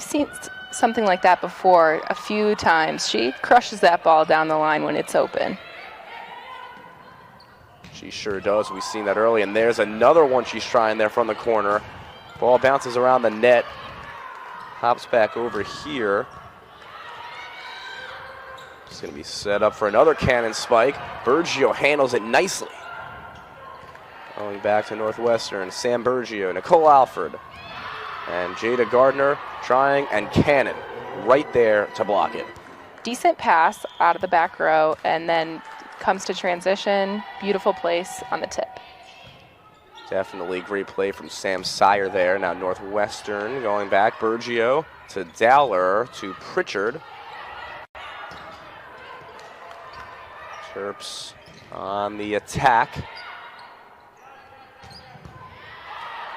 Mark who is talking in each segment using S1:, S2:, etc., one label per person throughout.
S1: seen something like that before a few times. She crushes that ball down the line when it's open.
S2: She sure does. We've seen that early, and there's another one she's trying there from the corner. Ball bounces around the net, hops back over here. It's going to be set up for another cannon spike. Bergio handles it nicely. Going back to Northwestern, Sam Bergio, Nicole Alford, and Jada Gardner trying, and cannon right there to block it.
S1: Decent pass out of the back row, and then comes to transition. Beautiful place on the tip.
S2: Definitely great play from Sam Sire there. Now Northwestern going back. Bergio to Dowler to Pritchard. Terps on the attack.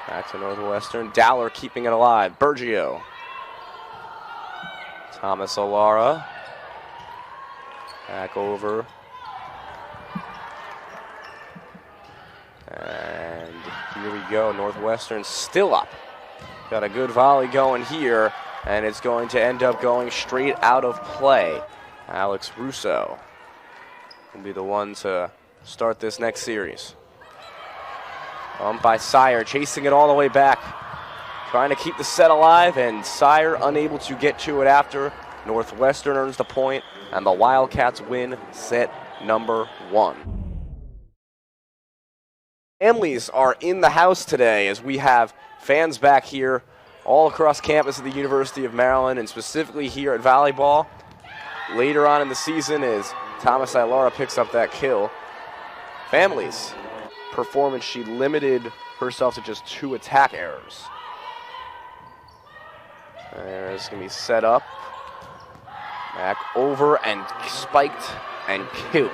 S2: Back to Northwestern. Dowler keeping it alive. Bergio. Thomas Alara. Back over. And here we go. Northwestern still up. Got a good volley going here, and it's going to end up going straight out of play. Alex Russo will be the one to start this next series. By Sire, chasing it all the way back. Trying to keep the set alive, and Sire unable to get to it after. Northwestern earns the point, and the Wildcats win set number 1. Families are in the house today as we have fans back here all across campus at the University of Maryland, and specifically here at Volleyball. Later on in the season, as Thomas Ilara picks up that kill, Families' performance, she limited herself to just 2 attack errors. There's going to be set up. Back over and spiked and killed.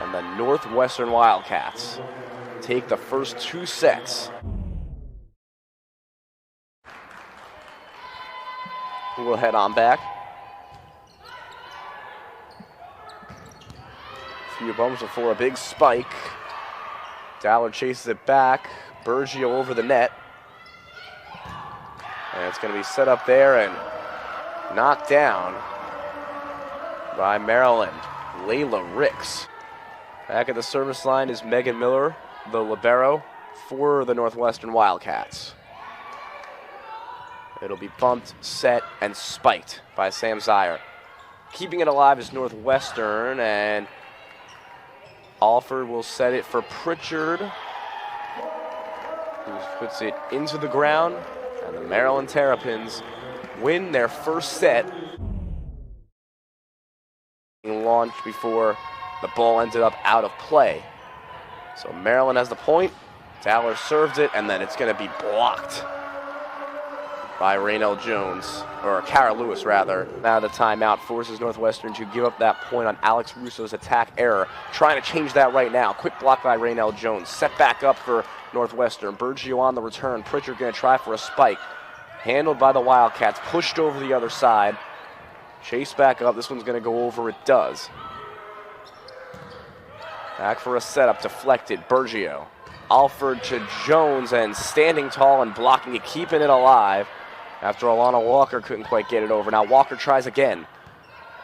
S2: And the Northwestern Wildcats take the first 2 sets. We'll head on back. A few bumps before a big spike. Dowler chases it back. Bergio over the net. And it's going to be set up there and knocked down by Maryland, Layla Ricks. Back at the service line is Megan Miller, the libero for the Northwestern Wildcats. It'll be bumped, set, and spiked by Sam Sire. Keeping it alive is Northwestern, and Alford will set it for Pritchard, who puts it into the ground, and the Maryland Terrapins win their first set. Launched before the ball ended up out of play. So Maryland has the point. Dowler serves it, and then it's going to be blocked by Raynell Jones, or Kara Lewis rather. Now the timeout forces Northwestern to give up that point on Alex Russo's attack error. Trying to change that right now. Quick block by Raynell Jones. Set back up for Northwestern. Bergio on the return. Pritchard going to try for a spike. Handled by the Wildcats. Pushed over the other side. Chase back up. This one's going to go over. It does. Back for a setup. Deflected. Bergio. Alford to Jones, and standing tall and blocking it, keeping it alive after Alana Walker couldn't quite get it over. Now Walker tries again.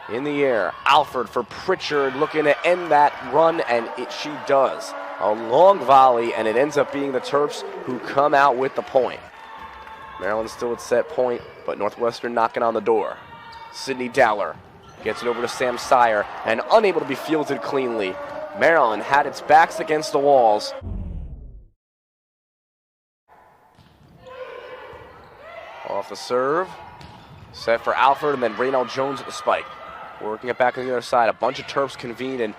S2: In the air. Alford for Pritchard, looking to end that run, and she does. A long volley, and it ends up being the Terps who come out with the point. Maryland still at set point, but Northwestern knocking on the door. Sydney Dowler gets it over to Sam Sire, and unable to be fielded cleanly. Maryland had its backs against the walls. Off the serve. Set for Alford, and then Raynell Jones at the spike. Working it back on the other side. A bunch of Terps convened and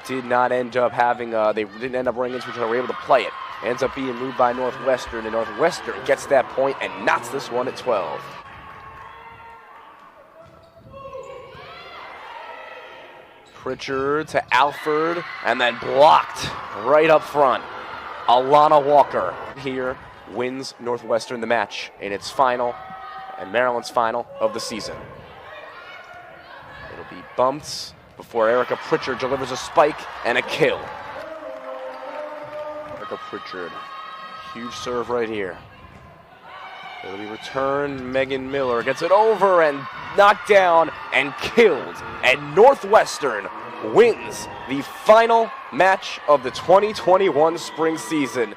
S2: did not end up having, they didn't end up running into each other. They were able to play it. Ends up being moved by Northwestern, and Northwestern gets that point and knocks this one at 12. Pritchard to Alford, and then blocked right up front. Alana Walker here wins Northwestern the match in its final, and Maryland's final of the season. It'll be bumped before Erica Pritchard delivers a spike and a kill. Erica Pritchard, huge serve right here. It'll be returned. Megan Miller gets it over and knocked down and killed. And Northwestern wins the final match of the 2021 spring season.